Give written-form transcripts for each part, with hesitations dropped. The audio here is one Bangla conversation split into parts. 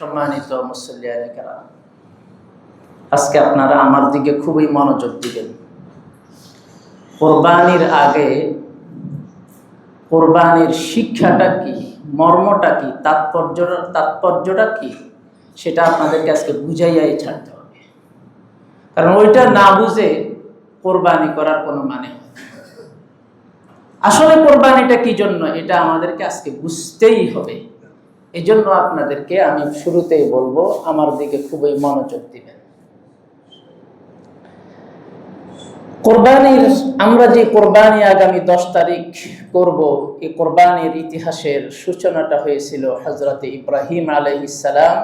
সম্মানিত মুসল্লিয়ানে কেরাম, আজকে আপনারা আমার দিকে খুবই মনোযোগ দিবেন। কোরবানির আগে কোরবানির শিক্ষাটা কি, মর্মটা কি, তাৎপর্যটা কি, সেটা আপনাদেরকে আজকে বুঝাইয়াই ছাড়তে হবে। কারণ ওইটা না বুঝে কোরবানি করার কোনো মানে হয় না। আসলে কোরবানিটা কি জন্য, এটা আমাদেরকে আজকে বুঝতেই হবে। এই জন্য আপনাদেরকে আমি শুরুতেই বলবো, আমার দিকে খুবই মনোযোগ দিবেন। কোরবানির আমরা যে কোরবানি আগামী 10 তারিখ করব, এই কোরবানির ইতিহাসের সূচনাটা হয়েছিল হযরতে ইব্রাহিম আলাইহিস সালাম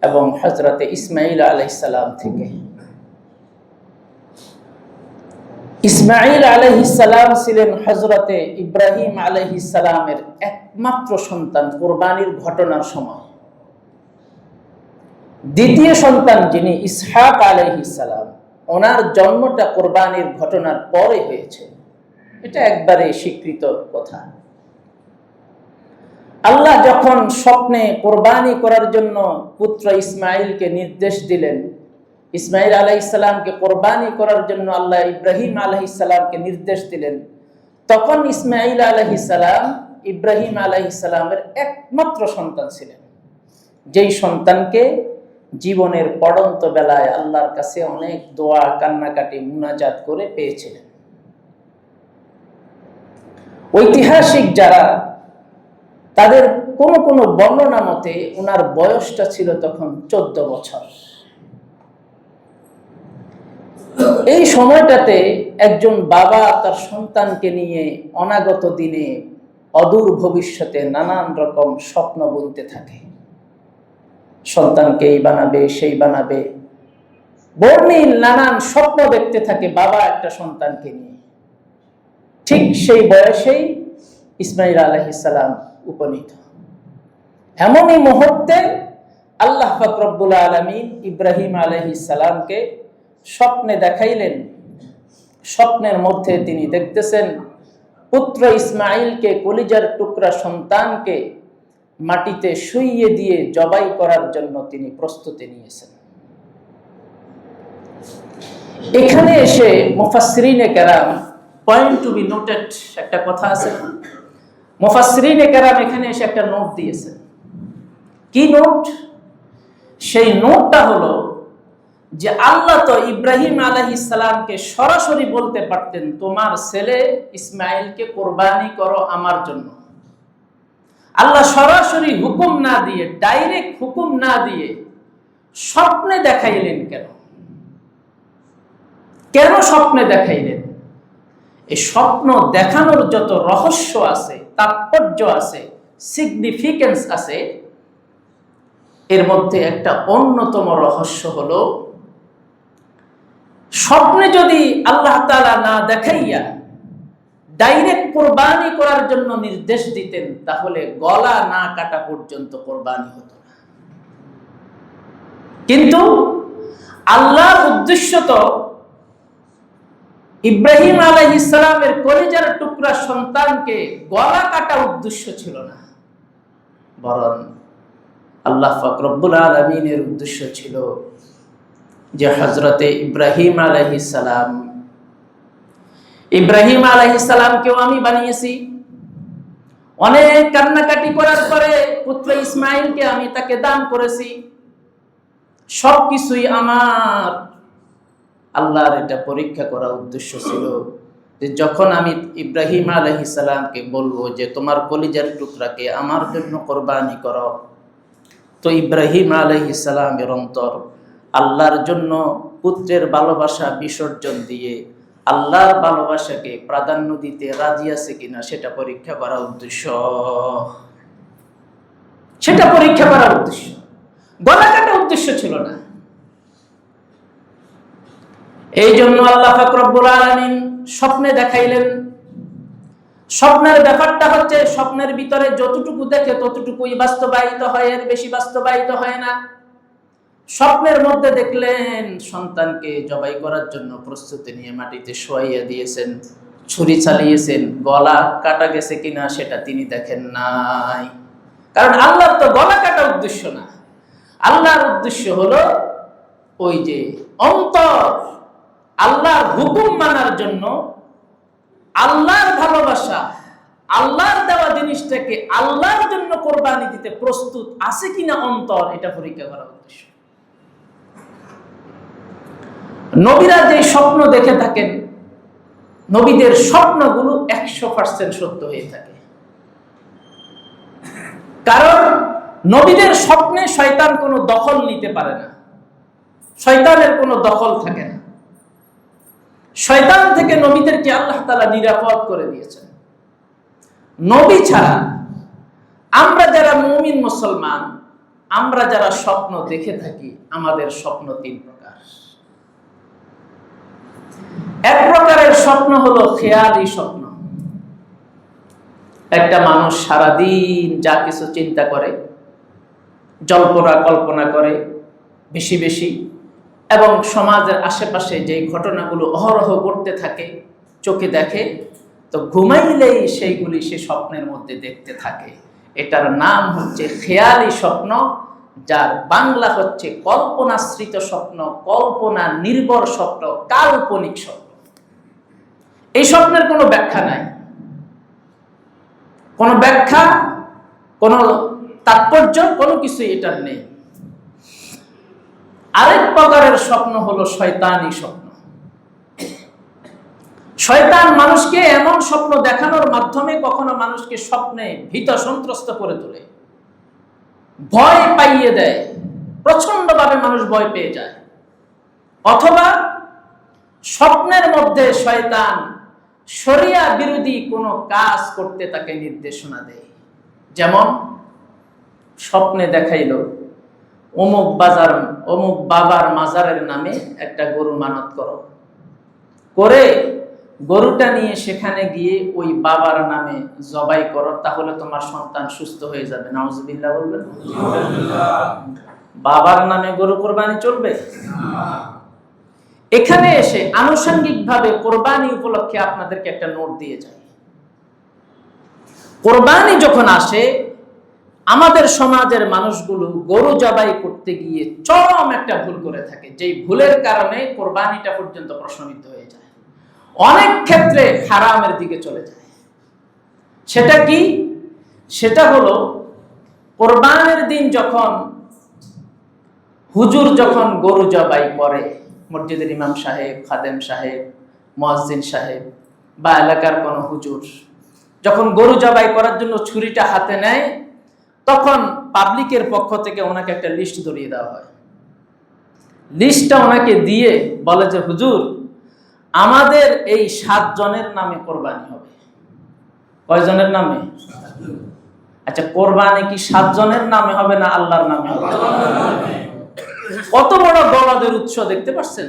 এবং হযরতে ইসমাঈল আলাইহিস সালাম থেকে। ইসমাঈল আলাইহিস সালাম ছিলেন হযরতে ইব্রাহিম আলাইহিস সালামের একমাত্র সন্তান কোরবানির ঘটনার সময়। দ্বিতীয় সন্তান যিনি ইসহাক আলাইহিস সালাম, ওনার জন্মটা কোরবানির ঘটনার পরে হয়েছে। এটা একবারে স্বীকৃত কথা। আল্লাহ যখন স্বপ্নে কোরবানি করার জন্য পুত্র ইসমাঈলকে নির্দেশ দিলেন, ইসমাঈল আলাইহিস সালামকে কোরবানি করার জন্য আল্লাহ ইব্রাহিম আলাইহিস সালামকে নির্দেশ দিলেন, তখন ইসমাঈল আলাইহিস সালাম ইব্রাহিম আলাইহিস সালামের একমাত্র সন্তান ছিলেন, যেই সন্তানকে জীবনের পড়ন্ত বেলায় আল্লাহর কাছে অনেক দোয়া, কান্নাকাটি, মুনাজাত করে পেয়েছিলেন। ঐতিহাসিক যারা, তাদের কোন বর্ণনা মতে ওনার বয়সটা ছিল তখন 14 বছর। এই সময়টাতে একজন বাবা তার সন্তানকে নিয়ে অনাগত দিনে, অদূর ভবিষ্যতে নানান রকম স্বপ্ন বুনতে থাকে। সন্তানকে এই বানাবে, সেই বানাবে, বর্ণিল নানান স্বপ্ন দেখতে থাকে বাবা একটা সন্তানকে নিয়ে। ঠিক সেই বয়সেই ইসমাঈল আলাইহিস সালাম উপনীত। এমনই মুহূর্তে আল্লাহ পাক রব্বুল আলামিন ইব্রাহিম আলাইহিস সালামকে স্বপ্নে দেখাইলেন। স্বপ্নের মধ্যে তিনি দেখতেছেন পুত্র ইসমাঈলকে, কলিজার টুকরা সন্তানকে মাটিতে শুইয়ে দিয়ে জবাই করার জন্য তিনি প্রস্তুতি নিয়েছেন। এখানে এসে মুফাসসিরিনে কেরাম, পয়েন্ট টু বি নোটেড, একটা কথা আছে, মুফাসসিরিনে কেরাম এখানে এসে একটা নোট দিয়েছেন। কি নোট? সেই নোটটা হলো যে আল্লাহ তো ইব্রাহিম আলাইহিস সালামকে সরাসরি বলতে পারতেন, তোমার ছেলে ইসমাঈলকে কোরবানি করো আমার জন্য। আল্লাহ সরাসরি হুকুম না দিয়ে, ডাইরেক্ট হুকুম না দিয়ে স্বপ্নে দেখাইলেন কেন? কেন স্বপ্নে দেখাইলেন? এই স্বপ্ন দেখানোর যত রহস্য আছে, তাৎপর্য আছে, সিগনিফিকেন্স আছে, এর মধ্যে একটা অন্যতম রহস্য হলো, স্বপ্নে যদি আল্লাহ তাআলা না দেখাইয়া ডাইরেক্ট কোরবানি করার জন্য নির্দেশ দিতেন, তাহলে গলা না কাটা পর্যন্ত কোরবানি হতো না। কিন্তু আল্লাহর উদ্দেশ্য তো ইব্রাহিম আলাইহিস সালামের কলিজার টুকরা সন্তানকে গলা কাটা উদ্দেশ্য ছিল না, বরং আল্লাহ পাক রব্বুল আলামিনের উদ্দেশ্য ছিল যে হযরতে ইব্রাহিম আলাইহিস সালাম, ইব্রাহিম আলাইহিস সালামকেও আমি বানিয়েছি। অনেক কান্নাকাটি করার পরে পুত্র ইসমাঈলকে আমি তাকে দান করেছি। সবকিছুই আমার। আল্লাহর এটা পরীক্ষা করার উদ্দেশ্য ছিল যে যখন আমি ইব্রাহিম আলাইহিস সালামকে বলবো যে তোমার কলিজার টুকরাকে আমার জন্য কোরবানি করো, তো ইব্রাহিম আলাইহিস সালামের অন্তর আল্লাহর জন্য পুত্রের ভালোবাসা বিসর্জন দিয়ে আল্লাহর ভালোবাসাকে প্রাধান্য দিতে রাজি আছে কিনা সেটা পরীক্ষা করার উদ্দেশ্য। সেটা পরীক্ষা করার উদ্দেশ্য, গলা কাটা উদ্দেশ্য ছিল না। এই জন্য আল্লাহ পাক রব্বুল আলামিন স্বপ্নে দেখাইলেন। স্বপ্নের ব্যাপারটা হচ্ছে, স্বপ্নের ভিতরে যতটুকু দেখে ততটুকুই বাস্তবায়িত হয়, এর বেশি বাস্তবায়িত হয় না। স্বপ্নের মধ্যে দেখলেন সন্তানকে জবাই করার জন্য প্রস্তুতি নিয়ে মাটিতে শোয়াইয়া দিয়েছেন, ছুরি চালিয়েছেন, গলা কাটা গেছে কিনা সেটা তিনি দেখেন নাই। কারণ আল্লাহর তো গলা কাটা উদ্দেশ্য না, আল্লাহর উদ্দেশ্য হলো ওই যে অন্তর আল্লাহর হুকুম মানার জন্য, আল্লাহর ভালোবাসা, আল্লাহর দেওয়া জিনিসটাকে আল্লাহর জন্য কোরবানি দিতে প্রস্তুত আছে কিনা অন্তর, এটা পরীক্ষা করার উদ্দেশ্য। নবীরা যে স্বপ্ন দেখে থাকেন, নবীদের স্বপ্নগুলো 100% সত্য হয়ে থাকে। কারণ নবীদের স্বপ্নে শয়তান কোনো দখল নিতে পারে না, শয়তানের কোনো দখল থাকে না। শয়তান থেকে নবীদেরকে আল্লাহ তাআলা নিরাপদ করে দিয়েছেন। নবী ছাড়া আমরা যারা মুমিন মুসলমান, আমরা যারা স্বপ্ন দেখে থাকি, আমাদের স্বপ্ন 3 প্রকার। এক প্রকারের স্বপ্ন হলো খেয়ালি স্বপ্ন। একটা মানুষ সারাদিন যা কিছু চিন্তা করে, জল্পনা কল্পনা করে বেশি বেশি, এবং সমাজের আশেপাশে যে ঘটনাগুলো অহরহ ঘটতে থাকে, চোখে দেখে, তো ঘুমাইলেই সেইগুলি সে স্বপ্নের মধ্যে দেখতে থাকে। এটার নাম হচ্ছে খেয়ালি স্বপ্ন, যার বাংলা হচ্ছে কল্পনাশ্রিত স্বপ্ন, কল্পনা নির্ভর স্বপ্ন, কাল্পনিক স্বপ্ন। এই স্বপ্নের কোনো ব্যাখ্যা নাই, কোনো ব্যাখ্যা, কোনো তাৎপর্য, কোনো কিছুই এটার নেই। আরেক প্রকারের স্বপ্ন হলো শয়তানি স্বপ্ন। শয়তান মানুষকে এমন স্বপ্ন দেখানোর মাধ্যমে কখনো মানুষকে স্বপ্নে ভীত সন্ত্রস্ত করে তোলে, ভয় পাইয়ে দেয়, প্রচন্ডভাবে মানুষ ভয় পেয়ে যায়। অথবা স্বপ্নের মধ্যে শয়তান শরিয়া বিরোধী কোনো কাজ করতে তাকে নির্দেশনা দেয়। যেমন স্বপ্নে দেখাইলো অমুক বাবার মাজারের নামে একটা গরু মানত করো, করে গরুটা নিয়ে সেখানে গিয়ে ওই বাবার নামে জবাই করো, তাহলে তোমার সন্তান সুস্থ হয়ে যাবে। নাউজুবিল্লাহ বলবেন? বাবার নামে গরু কোরবানি চলবে? এখানে এসে আনুষঙ্গিকভাবে কোরবানি উপলক্ষে আপনাদেরকে একটা নোট দিয়ে যায়। কোরবানি যখন আসে, আমাদের সমাজের মানুষগুলো গরু জবাই করতে গিয়ে চরম একটা ভুল করে থাকে, যেই ভুলের কারণে কোরবানিটা পর্যন্ত প্রশ্নবিদ্ধ হয়ে যায়, অনেক ক্ষেত্রে হারামের দিকে চলে যায়। সেটা কি? সেটা হলো কোরবানির দিন যখন হুজুর যখন গরু জবাই করে, মসজিদের ইমাম সাহেব, খাদেম সাহেব, মুয়াজ্জিন সাহেব বা এলাকার কোনো হুজুর যখন গরু জবাই করার জন্য ছুরিটা হাতে নেয়, তখন পাবলিকের পক্ষ থেকে ওনাকে একটা লিস্ট ধরিয়ে দেওয়া হয়। লিস্টটা ওনাকে দিয়ে বলে যে হুজুর, আমাদের এই 7 জনের নামে কোরবানি হবে। কয়জনের নামে? আচ্ছা, কোরবানি কি 7 জনের নামে হবে না আল্লাহর নামে হবে? কত বড় গলাদের উৎস দেখতে পাচ্ছেন?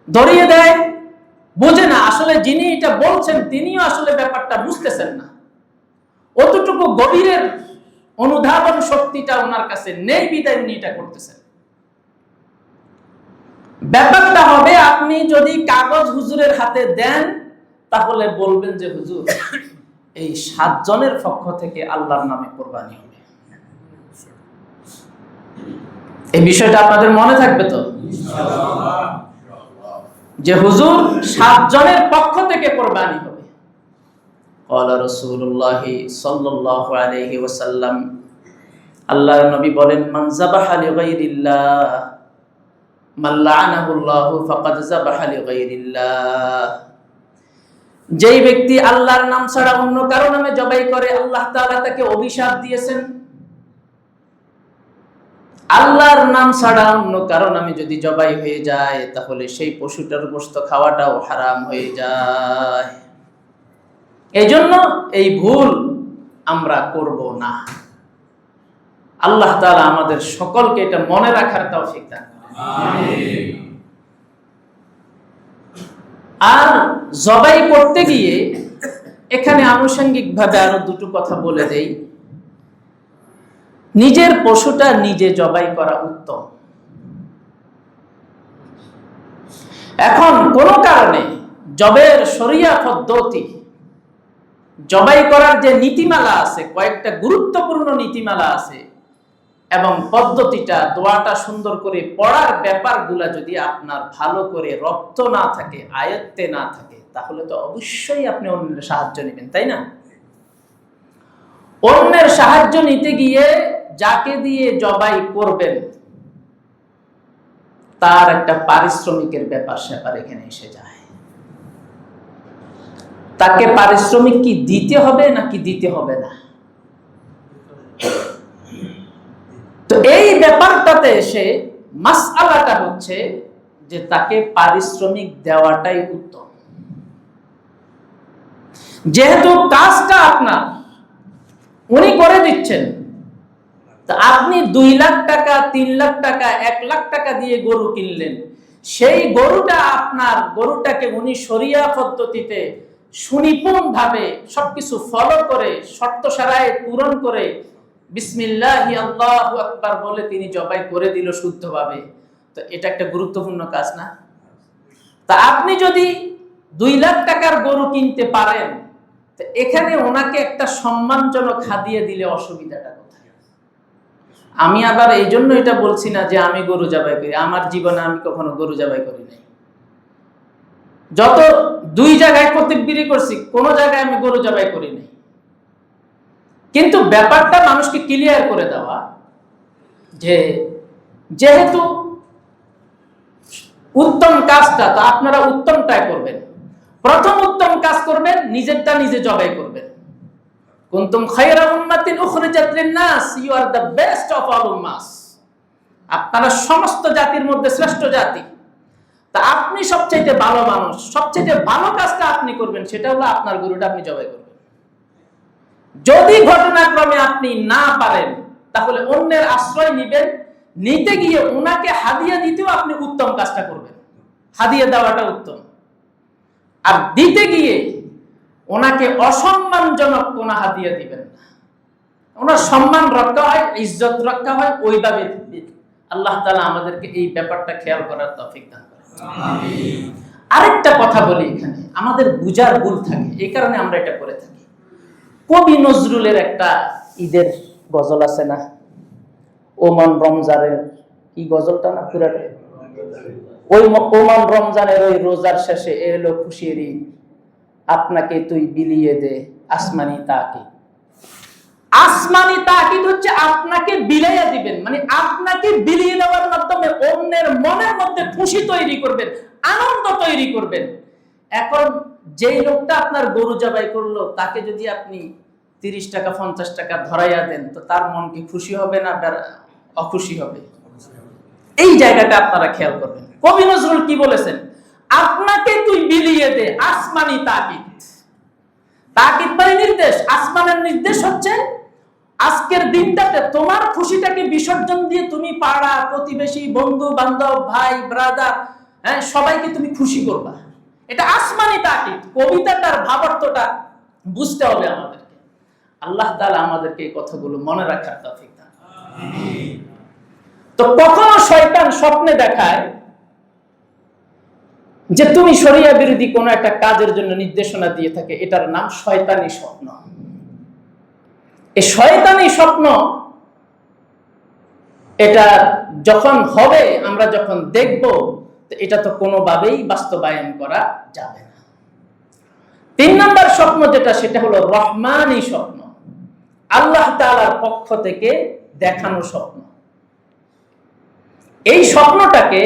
ধরিয়ে দেয়, বোঝে না আসলে যিনি এটা বলছেন তিনিও আসলে ব্যাপারটা বুঝতেছেন না। অতটুকু গভীরের অনুধাবন শক্তিটা ওনার কাছে নেই, বিদায় উনি এটা করতেছেন। ব্যাপারটা হবে, আপনি যদি কাগজ হুজুরের হাতে দেন, তাহলে বলবেন যে হুজুর, এই 7 জনের পক্ষ থেকে আল্লাহর নামে কোরবানি হবে। এই বিষয়টা আপনাদের মনে থাকবে তো, যে হুজুর 7 জনের পক্ষ থেকে কোরবানি হবে। ক্বালা রাসূলুল্লাহ সাল্লাল্লাহু আলাইহি ওয়াসাল্লাম, আল্লাহর নবী বলেন, মান যাবাহা লিগাইরিল্লাহ মান লা'নাহুল্লাহু ফাকাদ যাবাহা লিগাইরিল্লাহ। যেই ব্যক্তি আল্লাহর নাম ছাড়া অন্য কারো নামে জবাই করে, আল্লাহ তাআলা তাকে অভিশাপ দিয়েছেন। আল্লাহর নাম ছাড়া অন্য কারো নামে যদি জবাই হয়ে যায়, তাহলে সেই পশুটার গোশত খাওয়াটাও হারাম হয়ে যায়। এজন্য এই ভুল আমরা করব না। আল্লাহ তাআলা আমাদের সকলকে এটা মনে রাখার তৌফিক দান করেন। আমিন। আর জবাই করতে গিয়ে এখানে আনুষঙ্গিকভাবে আরো দুটো কথা বলে দেই। নিজের পশুটা নিজে জবাই করা উত্তম। এখন কোন কারণে জবের শরিয়া পদ্ধতি, জবাই করার যে নীতিমালা আছে, কয়েকটা গুরুত্বপূর্ণ নীতিমালা আছে, এবং পদ্ধতিটা, দোয়াটা সুন্দর করে পড়ার ব্যাপারগুলা যদি আপনার ভালো করে রপ্ত না থাকে, আয়ত্তে না থাকে, তাহলে তো অবশ্যই আপনি অন্যের সাহায্য নেবেন, তাই না? অন্যের সাহায্য নিতে গিয়ে যাকে দিয়ে জবাই করবেন তার একটা পারিশ্রমিকের ব্যাপার স্যাপার এখানে এসে যায়। তাকে পারিশ্রমিক কি দিতে হবে নাকি দিতে হবে না? তো এই ব্যাপারটাতে এসে মাসআলাটা হচ্ছে যে তাকে পারিশ্রমিক দেওয়াটাই উত্তম। যেহেতু কাজটা আপনার, উনি করে দিচ্ছেন, তো আপনি 2 লাখ টাকা, 3 লাখ টাকা, 1 লাখ টাকা দিয়ে গরু কিনলেন, সেই গরুটা আপনার, গরুটাকে উনি শরিয়া পদ্ধতিতে সুনিপুণ ভাবে সবকিছু ফলো করে, শর্ত শারায়েত পূরণ করে বিসমিল্লাহি আল্লাহু আকবার বলে তিনি জবাই করে দিল শুদ্ধভাবে। তো এটা একটা গুরুত্বপূর্ণ কাজ না? তা আপনি যদি 2 লাখ টাকার গরু কিনতে পারেন, তো এখানে ওনাকে একটা সম্মানজনক হাদিয়া দিলে অসুবিধাটা কোথায়? আমি আবার এই জন্য এটা বলছি না যে আমি গরু জবাই করি, আমার জীবনে আমি কখনো গরু জবাই করি নাই। যত 2 জায়গায় কতিবগিরি করছি, কোন জায়গায় আমি গরু জবাই করি নাই। কিন্তু ব্যাপারটা মানুষকে ক্লিয়ার করে দেওয়া যে যেহেতু উত্তম কাজটা, তো আপনারা উত্তমটাই করবেন। প্রথম উত্তম কাজ করবেন, নিজেরটা নিজে জবাই করবেন। কুনতুম খায়রা উম্মাতিন উখরিজাত লিন-নাস, you are the best of all ummahs. আপনারা সমস্ত জাতির মধ্যে শ্রেষ্ঠ জাতি। তা আপনি সবচেয়ে ভালো মানুষ, সবচেয়ে ভালো কাজটা আপনি করবেন, সেটা হলো আপনার গরুটা আপনি জবাই করবেন। যদি ঘটনাক্রমে আপনি না পারেন, তাহলে অন্যের আশ্রয় নিবেন, নিতে গিয়ে ওনাকে হাদিয়া দিতেও আপনি উত্তম কাজটা করবেন। হাদিয়া দেওয়াটা উত্তম। আর দিতে গিয়ে ওনাকে অসম্মানজনক কোন হাদিয়া দিবেন না। ওনার সম্মান রক্ষা হয়, ইজ্জত রক্ষা হয়, ওইভাবে আল্লাহ তাআলা আমাদেরকে এই ব্যাপারটা খেয়াল করার তৌফিক দান করেন। আমিন। আরেকটা কথা বলি, এখানে আমাদের বুঝার ভুল থাকে, এই কারণে আমরা এটা করে থাকি। কবি নজরুলের একটা ঈদের গজল আছে না, ওমান রমজানের, কি গজলটা না পুরাটা, ওই ওমান রমজানের ওই রোজার শেষে এলো খুশির ঈদ, আপনাকে তুই বিলিয়ে দে আসমানি তাকিদ। আসমানি তাকিদ হচ্ছে আপনাকে বিলাইয়া দিবেন, মানে আপনাকে বিলিয়ে দেওয়ার মাধ্যমে অন্যের মনের মধ্যে খুশি তৈরি করবেন, আনন্দ তৈরি করবেন। এখন যেই লোকটা আপনার গরু জবাই করলো, তাকে যদি আপনি 30 টাকা 50 টাকা ধরাইয়া দেন, তো তার মন কি খুশি হবে না অখুশি হবে? এই জায়গাটা আপনারা খেয়াল করবেন। কবি নজরুল কি বলেছেন? আপনাকে তুই বিলিয়ে দে আসমানি তাকিদ। তাকিদ মানে নির্দেশ। আসমানের নির্দেশ হচ্ছে আজকের দিনটাতে তোমার খুশিটাকে বিসর্জন দিয়ে তুমি পাড়া প্রতিবেশী, বন্ধু বান্ধব, ভাই ব্রাদার, সবাইকে তুমি খুশি করবা। এটা আসমানি তাকিদ। কবিতাটার ভাবার্থটা বুঝতে হবে আমাদেরকে। আল্লাহ তাআলা আমাদেরকে এই কথাগুলো মনে রাখার তৌফিক দান আমিন। তো কখনো শয়তান স্বপ্নে দেখায় যে তুমি শরিয়া বিরোধী কোন একটা কাজের জন্য নির্দেশনা দিয়ে থাকে, এটার নাম শয়তানি স্বপ্ন। এই শয়তানি স্বপ্ন এটা যখন হবে, আমরা যখন দেখব, এটা তো কোনোভাবেই বাস্তবায়ন করা যাবে না। 3 নম্বর স্বপ্ন যেটা, সেটা হলো রহমানি স্বপ্ন, আল্লাহ তাআলার পক্ষ থেকে দেখানো স্বপ্ন। এই স্বপ্নটাকে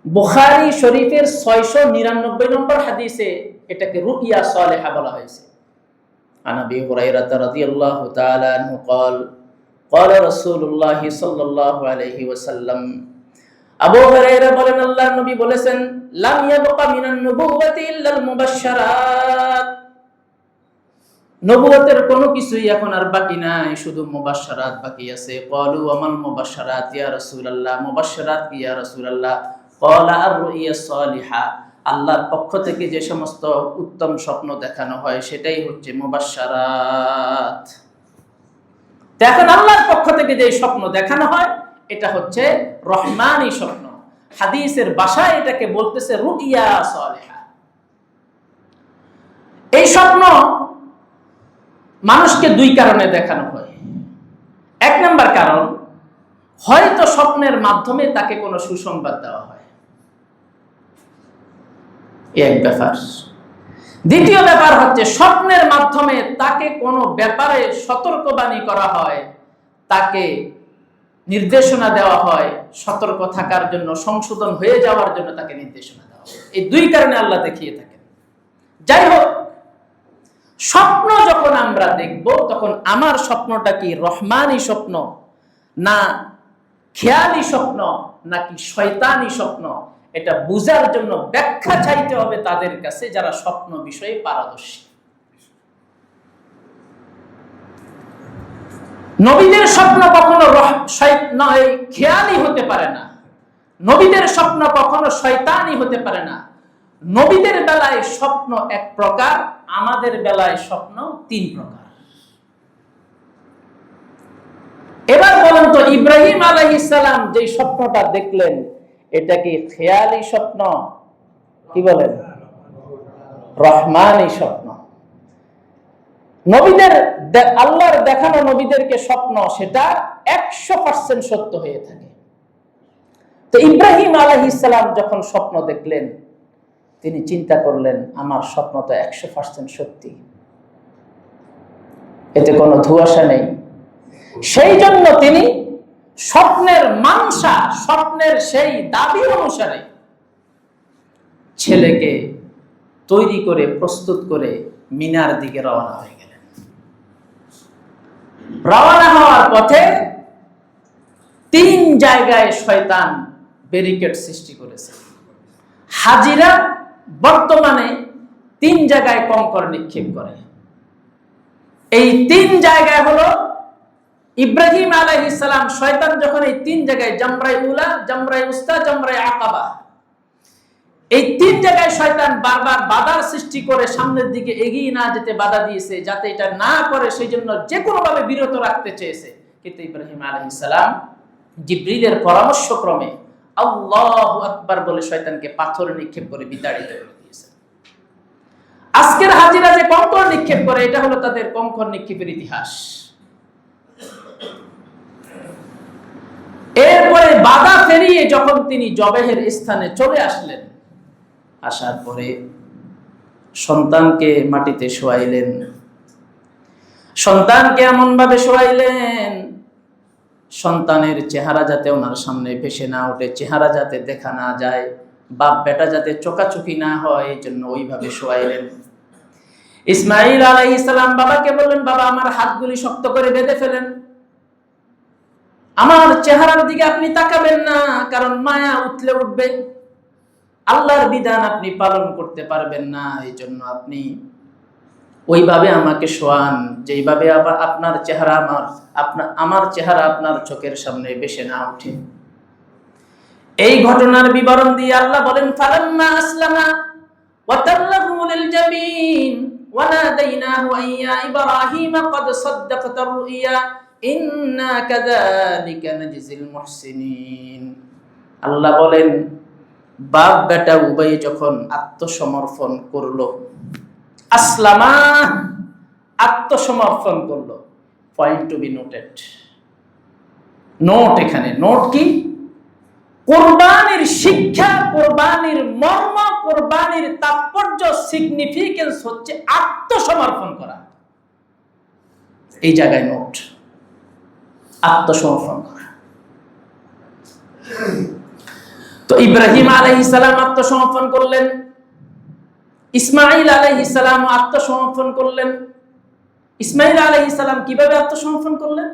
বুখারী শরীফের 699 নম্বর হাদিসে এটাকে রুইয়া সালেহা বলা হয়েছে। আন আবি হুরায়রা রাদিয়াল্লাহু তাআলা আনহু قال قال رسول الله صلى الله عليه وسلم, আবু হুরায়রা বলেন আল্লাহর নবী বলেছেন, লাম ইয়াবকা মিনান নুবুওয়াতি ইল্লাল মুবাশশারাত, নবুয়তের কোনো কিছুই এখন আর বাকি নাই, শুধু মুবাশশারাত বাকি আছে। ক্বালু আমাল মুবাশশারাত ইয়া রাসূলুল্লাহ, মুবাশশারাত কি ইয়া রাসূলুল্লাহ? ক্বালা আর-রুইয়া সালিহা, আল্লাহর পক্ষ থেকে যে সমস্ত উত্তম স্বপ্ন দেখানো হয় সেটাই হচ্ছে মুবাশশারাত। দেখেন, আল্লাহর পক্ষ থেকে যে স্বপ্ন দেখানো হয় এটা হচ্ছে রহমানি স্বপ্ন। হাদিসের ভাষায় এটাকে বলতেছে রুইয়া সালিহা। এই স্বপ্ন মানুষকে 2 কারণে দেখানো হয়। 1 নম্বর কারণ, হয়তো স্বপ্নের মাধ্যমে তাকে কোনো সুসংবাদ দেওয়া হয়, এক ব্যাপার। দ্বিতীয় ব্যাপার হচ্ছে স্বপ্নের মাধ্যমে তাকে কোনো ব্যাপারে সতর্কবাণী করা হয়, তাকে নির্দেশনা দেওয়া হয়, সতর্ক থাকার জন্য, সংশোধন হয়ে যাওয়ার জন্য তাকে নির্দেশনা দেওয়া হয়। এই দুই কারণে আল্লাহ দেখিয়ে থাকেন। যাই হোক, স্বপ্ন যখন আমরা দেখব তখন আমার স্বপ্নটা কি রহমানি স্বপ্ন না খেয়ালি স্বপ্ন নাকি শয়তানি স্বপ্ন, এটা বুঝার জন্য ব্যাখ্যা চাইতে হবে তাদের কাছে যারা স্বপ্ন বিষয়ে পারদর্শী। নবীদের স্বপ্ন কখনো খেয়ালি হতে পারে না, নবীদের স্বপ্ন কখনো শয়তানি হতে পারে না। নবীদের বেলায় স্বপ্ন এক প্রকার, আমাদের বেলায় স্বপ্ন তিন প্রকার। এবার বলেন তো, ইব্রাহিম আলাইহিস সালাম যে স্বপ্নটা দেখলেন এটা কি খেয়ালি স্বপ্ন, কি বলেন, রহমানি স্বপ্ন? নবীদের আল্লাহর দেখানো নবীদেরকে স্বপ্ন সেটা 100% সত্য হয়ে থাকে। তো ইব্রাহিম আলাইহিস সালাম যখন স্বপ্ন দেখলেন তিনি চিন্তা করলেন আমার স্বপ্ন তো 100% সত্যি, এতে কোনো ধোঁয়াশা নেই। সেই জন্য তিনি স্বপ্নের মানসা, স্বপ্নের সেই দাবি অনুসারে ছেলেকে তৈরি করে প্রস্তুত করে মিনার দিকে রওনা হয়ে গেলেন। রওনা হওয়ার পথে 3 জায়গায় শয়তান ব্যারিকেড সৃষ্টি করেছে। হাজিরা বর্তমানে 3 জায়গায় কঙ্কর নিক্ষেপ করে। এই 3 জায়গায় হলো ইব্রাহিম আলাইহিস সালাম, শয়তান যখন এই 3 জায়গায় জামরায়ে উলা, জামরায়ে উস্তা, জামরায়ে আকাবা, এই 3 জায়গায় শয়তান বারবার বাধার সৃষ্টি করে সামনের দিকে এগিয়ে না যেতে বাধা দিয়েছে, যাতে এটা না করে সেই জন্য যে কোনো ভাবে বিরত রাখতে চেয়েছে। কিন্তু ইব্রাহিম আলাইহিস সালাম জিবরিলের পরামর্শক্রমে আল্লাহু আকবার বলে শয়তানকে পাথর নিক্ষেপ করে বিতাড়িত করে দিয়েছে। আজকের হাজিরা যে কঙ্কর নিক্ষেপ করে এটা হলো তাদের কঙ্কর নিক্ষেপের ইতিহাস। এরপরে বাধা পেরিয়ে যখন তিনি জবেহের স্থানে চলে আসলেন, আসার পরে সন্তানকে মাটিতে শোয়াইলেন। সন্তানকে এমন ভাবে শোয়াইলেন সন্তানের চেহারা যাতে ওনার সামনে ভেসে না ওঠে, চেহারা যাতে দেখা না যায়, বাপ বেটা যাতে চোকাচুকি না হয়, এই জন্য ওইভাবে শোয়াইলেন। ইসমাইল আলাইহিস সালাম বাবাকে বললেন, বাবা আমার হাতগুলি শক্ত করে বেঁধে ফেলেন, আমার চেহারার দিকে আপনি তাকাবেন না, কারণ মায়া উঠলে উঠবে, আল্লাহর বিধান আপনি পালন করতে পারবেন না, এই জন্য আপনি ওইভাবে আমাকে শোয়ান যেইভাবে আপনার চেহারা আমার চেহারা আপনার চোখের সামনে ভেসে না ওঠে। এই ঘটনার বিবরণ দিয়ে আল্লাহ বলেন, ফালাম্মা আসলামা ওয়া তাল্লাহু লিল জাবিন ওয়া নাদাইনাহু আইয়া ইব্রাহিম ক্বাদ সাদ্দাকতা রুইয়া ইন্না কাযালিকা নাজজিল মুহসিনিন। আল্লাহ বলেন, বাপ বেটা উভয় যখন আত্মসমর্পণ করলো, আসলামা আত্মসমর্পণ করলো, point to be noted, note, এখানে নোট কি? কুরবানির শিক্ষা, কুরবানির মর্ম, কুরবানির তাৎপর্য, সিগনিফিকেন্স হচ্ছে আত্মসমর্পণ করা। এই জায়গায় নোট, আত্মসমর্পণ করা। তো ইব্রাহিম আলাইহিস সালাম আত্মসমর্পণ করলেন, ইসমাইল আলাইহিস সালাম আত্মসমর্পণ করলেন। ইসমাইল আলাইহিস সালাম কিভাবে আত্মসমর্পণ করলেন?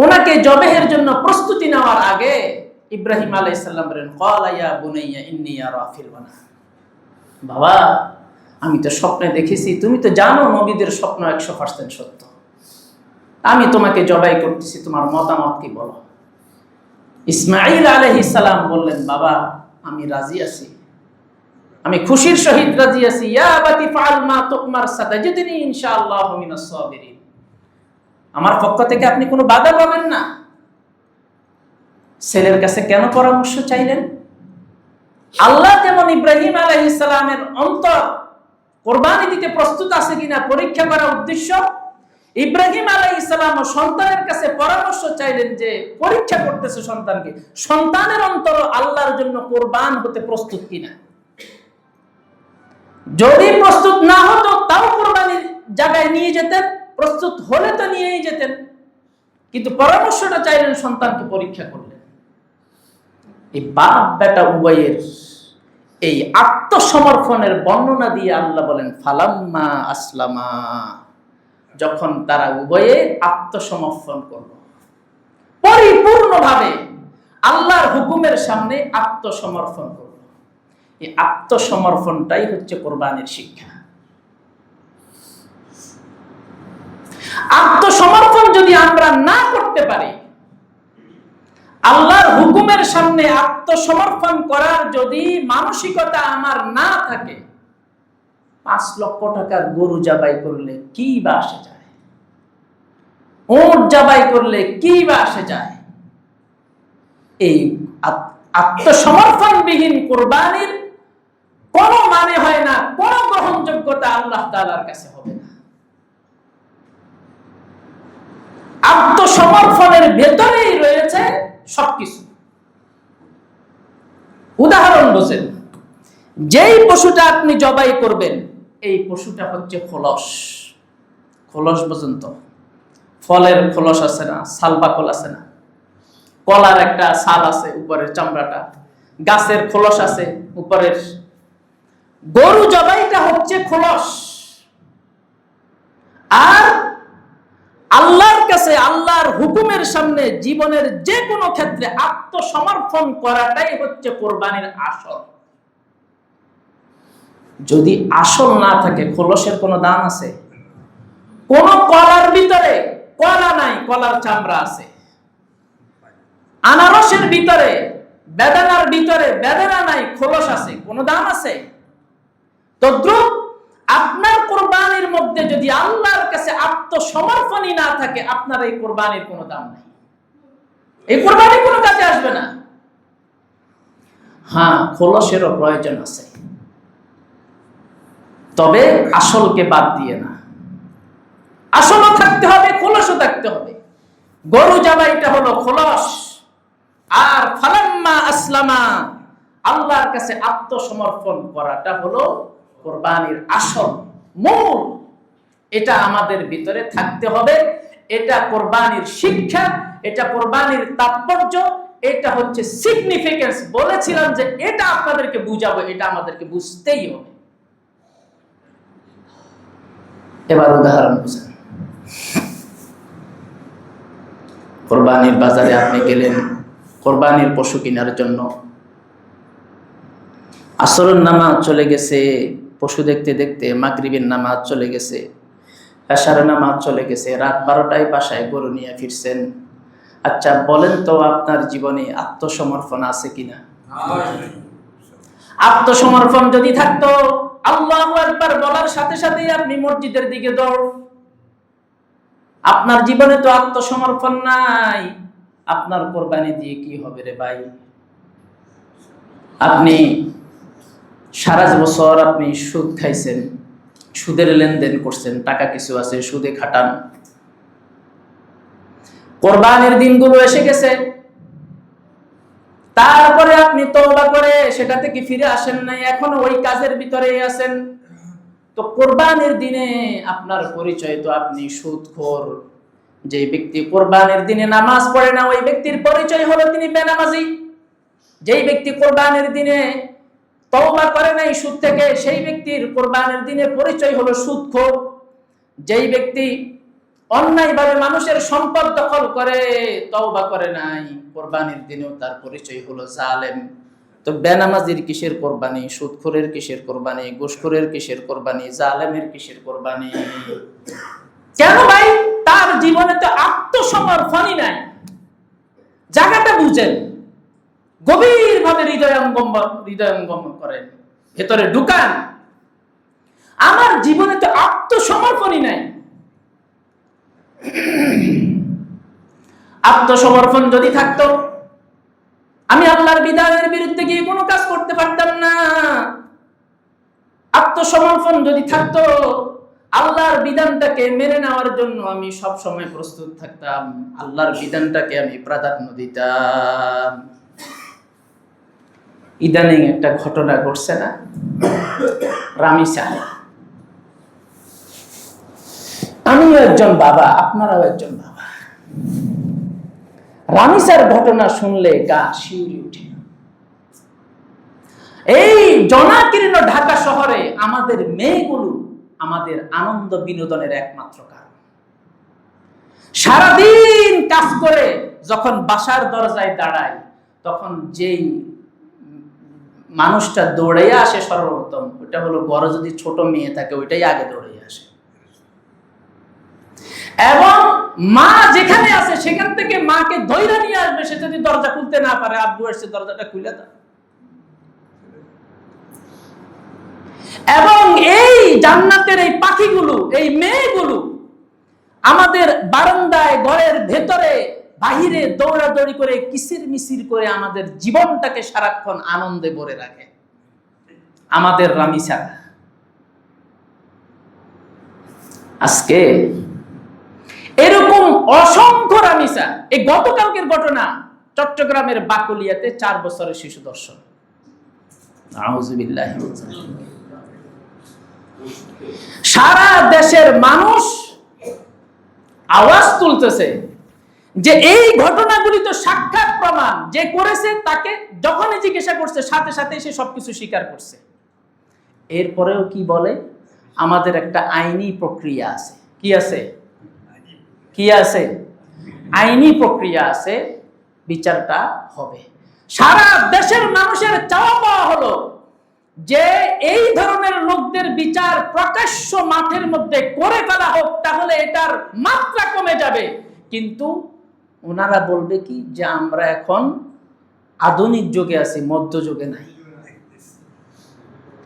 ওনাকে জবেহের জন্য প্রস্তুতি নেওয়ার আগে ইব্রাহিম আলাইহিস সালাম বলেন, ক্বালা ইয়া বুনাইয়া ইন্নী আরা ফিল মানাম, বাবা আমি তো স্বপ্নে দেখেছি, তুমি তো জানো নবীদের স্বপ্ন 100% সত্য, আমি তোমাকে জবাই করতেছি, তোমার মতামত কি বলো? ইসমাইল আলাইহিস সালাম বললেন, বাবা আমি রাজি আছি, আমি খুশির সহিত রাজি আছি। ইয়া আবাতি ফাআল মা তুমার সাতাজিদনি ইনশাআল্লাহু মিনাস সাবিরিন। আমার পক্ষ থেকে আপনি কোনো বাধা পাবেন না। ছেলের কাছে কেন পরামর্শ চাইলেন? আল্লাহ যেমন ইব্রাহিম আলাইহিস সালামের অন্তর কুরবানি দিতে প্রস্তুত আছে কিনা পরীক্ষা করার উদ্দেশ্য, ইব্রাহিম আলাইহিস সালাম সন্তানের কাছে পরামর্শ চাইলেন যে পরীক্ষা করতেছে সন্তানকে, সন্তানের অন্তর আল্লাহর জন্য কুরবান হতে প্রস্তুত কিনা। যদি প্রস্তুত না হতো তাও কুরবানির জায়গায় নিয়ে যেতেন, প্রস্তুত হলে তো নিয়েই যেতেন, কিন্তু পরামর্শটা চাইলেন, সন্তানকে পরীক্ষা করলেন। এই বাপ বেটা উভয়ের এই আত্মসমর্পণের বর্ণনা দিয়ে আল্লাহ বলেন ফালাম্মা আসলামা, যখন তারা উভয়ে আত্মসমর্পণ করল, পরিপূর্ণভাবে আল্লাহর হুকুমের সামনে আত্মসমর্পণ করল। এই আত্মসমর্পণটাই হচ্ছে কোরবানির শিক্ষা। আত্মসমর্পণ যদি আমরা না করতে পারি, আল্লাহর হুকুমের সামনে আত্মসমর্পণ করার যদি মানসিকতা আমার না থাকে, 5 লক্ষ টাকার গরু জবাই করলে কি বা আসে যায়, উট জবাই করলে কি বা আসে যায়। এই আত্মসমর্পণবিহীন কুরবানির কোনো মানে হয় না, কোনো গ্রহণযোগ্যতা আল্লাহ তাআলার কাছে হবে না। আত্মসমর্পণের ভেতরেই রয়েছে সবকিছু। উদাহরণ বোঝেন, যেই পশুটা আপনি জবাই করবেন, এই পশুটা হচ্ছে খোলস। খোলস বোঝেন তো, ফলের খোলস আছে না, ছাল বাকল আছে না, কলার একটা ছাল আছে উপরের চামড়াটা, গাছের খোলস আছে উপরের। গরু জবাইটা হচ্ছে খোলস। আর আল্লাহর কাছে, আল্লাহর হুকুমের সামনে জীবনের যে কোনো ক্ষেত্রে আত্মসমর্পণ করাটাই হচ্ছে কোরবানির আসল। যদি আসল না থাকে, খোলসের কোনো দাম আছে? কোন কলার ভিতরে কলা নাই, কলার চামড়া আছে। আনারসের ভিতরে, বেদানার ভিতরে বেদানা নাই, খোলস আছে, কোনো দাম আছে? তদ্রুপ আপনার কোরবানির মধ্যে যদি আল্লাহর কাছে আত্মসমর্পণই না থাকে, আপনার এই কোরবানির কোনো দাম নাই, এই কোরবানি কোনো কাজে আসবে না। হ্যাঁ, খোলসেরও প্রয়োজন আছে, তবে আসলকে বাদ দিয়ে না। আসলও থাকতে হবে, খোলসও থাকতে হবে। গরু জবাইটা হলো খোলস, আর ফালাম্মা আসলামা, আল্লাহর কাছে আত্মসমর্পণ করাটা হলো কোরবানির আসল মূল। এটা আমাদের ভিতরে থাকতে হবে। এটা কোরবানির শিক্ষা, এটা কোরবানির তাৎপর্য, এটা হচ্ছে সিগনিফিকেন্স। বলেছিলাম যে এটা আপনাদেরকে বুঝাবো, এটা আমাদেরকে বুঝতেই হবে। এবার উদাহরণ বুঝেন। কোরবানির বাজারে আপনি গেলেন কোরবানির পশু কেনার জন্য, আসরের নামাজ চলে গেছে, পশু দেখতে দেখতে মাগরিবের নামাজ চলে গেছে, এশারের নামাজ চলে গেছে, রাত 12টায় বাসায় গরু নিয়ে ফিরছেন। আচ্ছা বলেন তো, আপনার জীবনে আত্মসমর্পণ আছে কিনা? আত্মসমর্পণ যদি থাকতো, আল্লাহু আকবার বলার সাথে সাথেই আপনি মসজিদের দিকে দৌড়। আপনার জীবনে তো আত্মসমর্পণ নাই, আপনার কোরবানি দিয়ে কি হবে রে ভাই? আপনি সারা বছর আপনি সুদ খাইছেন, সুদের লেনদেন করছেন, টাকা কিছু আছে, সুদে খাটান। কোরবানির দিনগুলো এসে গেছে, তারপরে আপনি তওবা করে সেটা থেকে ফিরে আসেন নাই, এখনো ওই কাজের ভিতরেই আছেন। তো কোরবানির দিনে আপনার পরিচয় তো আপনি সুদখোর। যে ব্যক্তি কোরবানির দিনে নামাজ পড়ে না, ওই ব্যক্তির পরিচয় হলো তিনি বেনামাজি। যেই ব্যক্তি কোরবানির দিনে তওবা করে নাই সুদ থেকে, সেই ব্যক্তির কোরবানির দিনে পরিচয় হলো সুদখোর। যেই ব্যক্তি অন্যায়ভাবে মানুষের সম্পদ দখল করে, তওবা করে নাই, কোরবানির দিনেও তার পরিচয় হলো জালেম। তো বেনামাজির কিসের কোরবানি, সুদখোরের কিসের কোরবানি, ঘুষখোরের কিসের কোরবানি, জালেমের কিসের কোরবানি? কেন ভাই? তার জীবনে তো আত্মসমর্পণই নাই। জায়গাটা বুঝেন, গভীরভাবে হৃদয়ঙ্গম করেন, ভেতরে ঢুকান। আমার জীবনে তো আত্মসমর্পণই নাই। আত্মসমর্পণ যদি থাকতো, আমি আল্লাহর বিধানের বিরুদ্ধে গিয়ে কোনো কাজ করতে পারতাম না। আত্মসমর্পণ যদি থাকতো, আল্লাহর বিধানটাকে মেনে নেওয়ার জন্য আমি সব সময় প্রস্তুত থাকতাম, আল্লাহর বিধানটাকে আমি প্রাধান্য দিতাম। ইদানিং একটা ঘটনা ঘটছে না, রামিসা। আমিও একজন বাবা, আপনারাও একজন বাবা। রামিসার ঘটনা শুনলে গা শিউরে উঠে। এই জনাকীর্ণ ঢাকা শহরে আমাদের মেয়েগুলো আমাদের আনন্দ বিনোদনের একমাত্র কারণ। সারাদিন কাজ করে যখন বাসার দরজায় দাঁড়ায়, তখন যেই মানুষটা দৌড়াইয়া আসে সর্বপ্রথম, ওটা হলো ঘরে যদি ছোট মেয়ে থাকে ওইটাই আগে দৌড়াইয়া আসে। এবং মা যেখানে আছে সেখান থেকে মাকে ধইরা নিয়ে আসবে। সে যদি দরজা খুলতে না পারে, আব্বু এসে দরজাটা খুলে দাও। এবং এই জান্নাতের এই পাখিগুলো, এই মেয়েগুলো আমাদের বারান্দায়, ঘরের ভেতরে, বাহিরে দৌড়াদৌড়ি করে, কিসির মিসির করে আমাদের জীবনটাকে সারাক্ষণ আনন্দে ভরে রাখে। আমাদের রামিসা আজকে এরকম অসংখ্য রামিসা। এই গতকালকের ঘটনা, চট্টগ্রামের বাকলিয়াতে 4 বছরের শিশু দর্শন। আউযুবিল্লাহি। সারা দেশের মানুষ আওয়াজ তুলতেছে যে এই ঘটনাগুলি তো সাক্ষাৎ প্রমাণ, যে করেছে তাকে যখনই জিজ্ঞাসা করছে সাথে সাথে সে সবকিছু স্বীকার করছে। এরপরেও কি বলে, আমাদের একটা আইনি প্রক্রিয়া আছে। কি আছে? কি আছে? আইনি প্রক্রিয়া আছে, বিচারটা হবে। সারা দেশের মানুষের চাওয়া পাওয়া হলো যে এই ধরনের লোকদের বিচার প্রকাশ্য মাঠের মধ্যে করে ফেলা হোক, তাহলে এটার মাত্রা কমে যাবে। কিন্তু ওনারা বলবে কি যে আমরা এখন আধুনিক যুগে আছি, মধ্যযুগে নাই।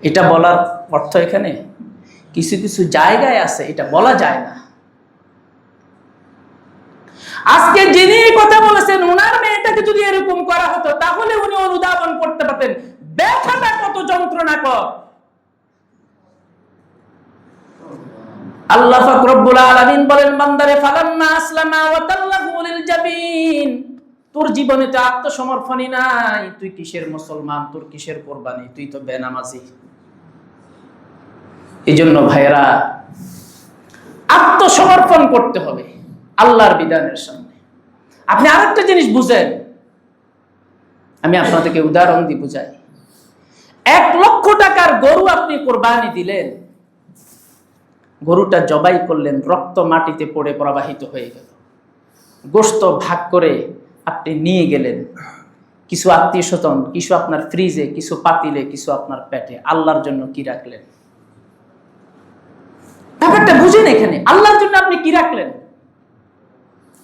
এটা বলার অর্থ এখানে কিছু কিছু জায়গায় আছে, এটা বলা যায় না। আজকে যিনি কথা বলেছেন, ওনার মেয়েটাকে যদি এরকম করা হতো তাহলে উনি অনুধাবন করতে পারতেন ব্যথাটা কত যন্ত্রণাকর। আল্লাহ পাক রব্বুল আলামিন বলেন, বান্দারে ফালাম্মা আসলামা ওয়া তাল্লাহু লিল জাবিন, তোর জীবনে তো আত্মসমর্পণই নাই, তুই কিসের মুসলমান, তোর কিসের কুরবানি, তুই তো বেনামাজি। এইজন্য ভাইরা, আত্মসমর্পণ করতে হবে আল্লাহর বিধানের সামনে। আপনি আরেকটা জিনিস বুঝেন, আমি আপনাদেরকে উদাহরণ দিয়ে বুঝাই। 1 লক্ষ টাকার গরু আপনি কোরবানি দিলেন, গরুটা জবাই করলেন, রক্ত মাটিতে পড়ে প্রবাহিত হয়ে গেল। গোশত ভাগ করে আপনি নিয়ে গেলেন, কিছু আত্মীয় স্বজন, কিছু আপনার ফ্রিজে, কিছু পাতিলে, কিছু আপনার পেটে। আল্লাহর জন্য কি রাখলেন? ব্যাপারটা বুঝেন এখানে, আল্লাহর জন্য আপনি কি রাখলেন?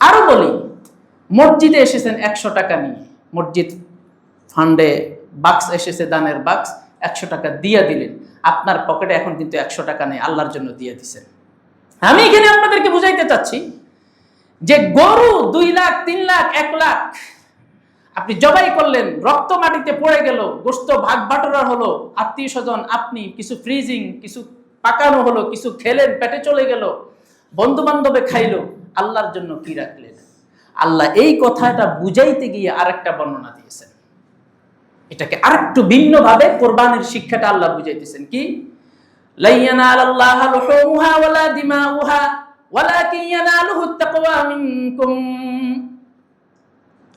আরো বলি, মসজিদে এসেছেন 100 টাকা নিয়ে, মসজিদ ফান্ডে বাক্স এসেছে, দানের বাক্স, 100 টাকা দিয়ে দিলেন। আপনার পকেটে এখন কিন্তু 100 টাকা নেই, আল্লাহর জন্য দিয়ে দিচ্ছেন। আমি এখানে আপনাদেরকে বুঝাইতে চাচ্ছি যে গরু 2 লাখ, 3 লাখ, 1 লাখ আপনি জবাই করলেন, রক্ত মাটিতে পড়ে গেল, গোশত ভাগ বাটোয়ারা হলো, আত্মীয় স্বজন, আপনি কিছু ফ্রিজিং, কিছু পাকানো হলো, কিছু খেলেন, পেটে চলে গেল, বন্ধু বান্ধবে খাইলো, আল্লাহর জন্য কি রাখলেন? আল্লাহ এই কথাটা বুঝাইতে গিয়ে আরেকটা বর্ণনা দিয়েছেন। এটাকে আরেকটু ভিন্ন ভাবে কোরবানির শিক্ষাটা আল্লাহ বুঝাইতেছেন। কি? লা ইয়ানালাল্লাহু লুহুমুহা ওয়ালা দিমাউহা ওয়ালাকিন ইয়ানালুহুত তাকওয়া মিনকুম।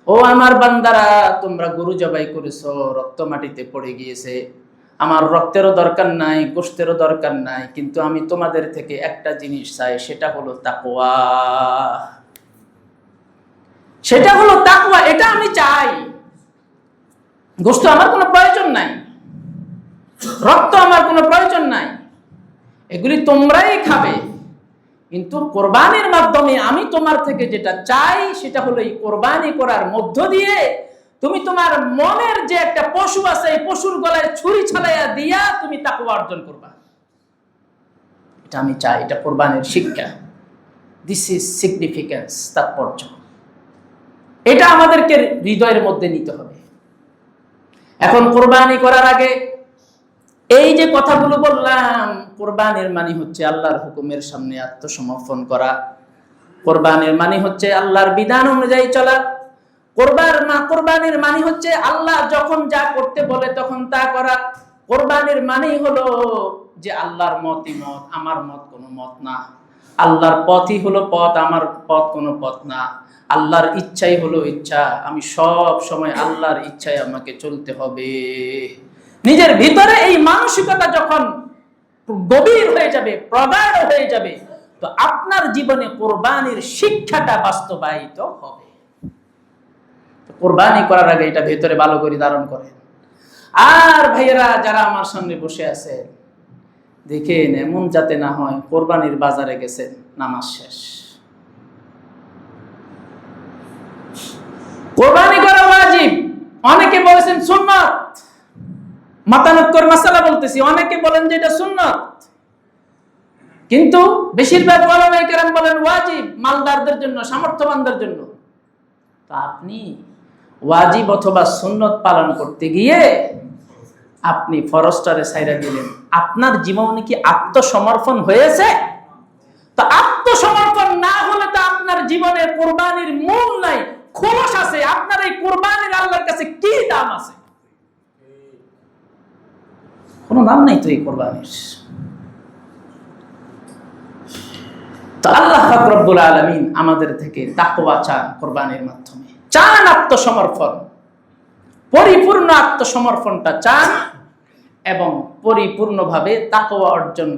ও আমার বান্দারা, তোমরা গরু জবাই করেছো, রক্ত মাটিতে পড়ে গিয়েছে, আমার রক্তেরও দরকার নাই, গোশতেরও দরকার নাই, কিন্তু আমি তোমাদের থেকে একটা জিনিস চাই, সেটা হলো তাকওয়া। সেটা হলো তাকওয়া, এটা আমি চাই। গোশত আমার কোনো প্রয়োজন নাই, রক্ত আমার কোনো প্রয়োজন নাই, এগুলি তোমরাই খাবে, কিন্তু কোরবানির মাধ্যমে আমি তোমার থেকে যেটা চাই সেটা হলো এই কোরবানি করার মধ্য দিয়ে তুমি তোমার মনের যে একটা পশু আছে, এই পশুর গলায় ছুরি ছালাইয়া দিয়া তুমি তাকওয়া অর্জন করবা। এটা আমি চাই, এটা কোরবানির শিক্ষা। দিস ইজ সিগনিফিক্যান্স, তাৎপর্য। এটা আমাদেরকে হৃদয়ের মধ্যে নিতে হবে। এখন কোরবানি করার আগে এই যে কথাগুলো বললাম, কোরবানির মানে হচ্ছে আল্লাহর হুকুমের সামনে আত্মসমর্পণ করা, কোরবানির মানে হচ্ছে আল্লাহর বিধান অনুযায়ী চলা, কোরবানির মানে হচ্ছে আল্লাহ যখন যা করতে বলে তখন তা করা। কোরবানির মানেই হলো যে আল্লাহর মতই মত, আমার মত কোনো মত না। আল্লাহর পথই হলো পথ, আমার পথ কোনো পথ না। আল্লাহর ইচ্ছাই হলো ইচ্ছা, আমি সব সময় আল্লাহর ইচ্ছায় আমাকে চলতে হবে। নিজের ভিতরে এই মানসিকতা যখন গভীর হয়ে যাবে, প্রগাঢ় হয়ে যাবে, তো আপনার জীবনে কোরবানির শিক্ষাটা বাস্তবায়িত হবে। কোরবানি করার আগে এটা ভেতরে ভালো করে ধারণ করেন। আর ভাইয়েরা যারা আমার সামনে বসে আছে, দেখেন এমন যাতে না হয় কোরবানির বাজারে গেছেন, নামাজ শেষ, কোরবানি করা ওয়াজিব, অনেকে বলেছেন সুন্নাত, মাতানক্কর মাসালা বলতেছি, অনেকে বলেন যে এটা সুন্নাত, কিন্তু বেশিরভাগ ওলামায়ে কেরাম বলেন ওয়াজিব, মালদারদের জন্য, সামর্থ্যবানদের জন্য। তো আপনি ওয়াজিব অথবা সুন্নত পালন করতে গিয়ে আপনি ফরজটারে ছাইরা দিলেন, আপনার জীবনে কি আত্মসমর্পণ হয়েছে? তো আত্মসমর্পণ না হলে তো আপনার জীবনে কোরবানির মূল নাই, খোলস আছে। আপনার এই কোরবানির আল্লাহর কাছে কি দাম আছে? কোনো দাম নাই তো এই কোরবানির। তো আল্লাহ পাক রব্বুল আলামিন আমাদের থেকে তাকওয়া চান, কোরবানির মাধ্যমে চান আত্মসমর্পণ, পরিপূর্ণ আত্মসমর্পণটা চান, এবং পরিপূর্ণভাবে তাকওয়া অর্জন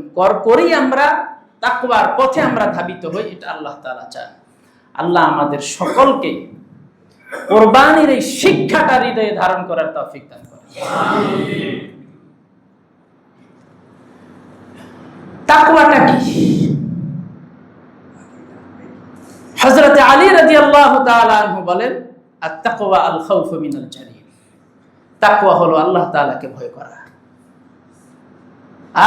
করেই আমরা তাকওয়ার পথে আমরা ধাবিত হই, এটা আল্লাহ তাআলা চান। আল্লাহ আমাদের সকলকে কোরবানির এই শিক্ষাটা হৃদয়ে ধারণ করার তৌফিক দান করেন। আমিন। তাকওয়াটা কি? হযরত আলী রাদিয়াল্লাহু তাআলা আনহু বলেন, আত-তাকওয়া আল খাউফু মিনাল জালিল। তাকওয়া হলো আল্লাহ তাআলাকে ভয় করা।